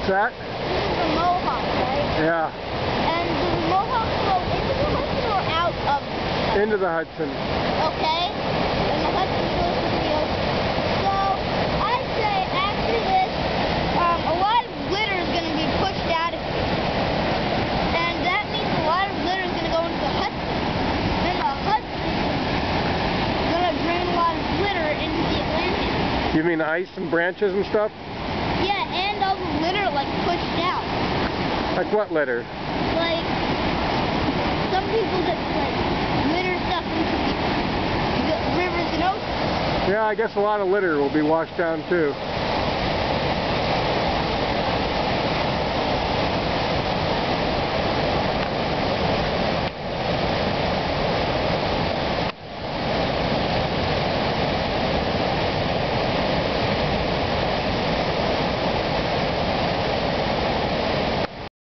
What's that? This is the Mohawk, right? Yeah. And the Mohawk flow into the Hudson or out of the Hudson? Into the Hudson. Okay. And the Hudson goes to the ocean. So, I'd say after this, a lot of litter is going to be pushed out of here. And that means a lot of litter is going to go into the Hudson. Then the Hudson is going to bring a lot of litter into the Atlantic. You mean ice and branches and stuff? Yeah, and all the litter, like, pushed out. Like what litter? Like, some people that, like, litter stuff into the rivers and oceans. Yeah, I guess a lot of litter will be washed down too.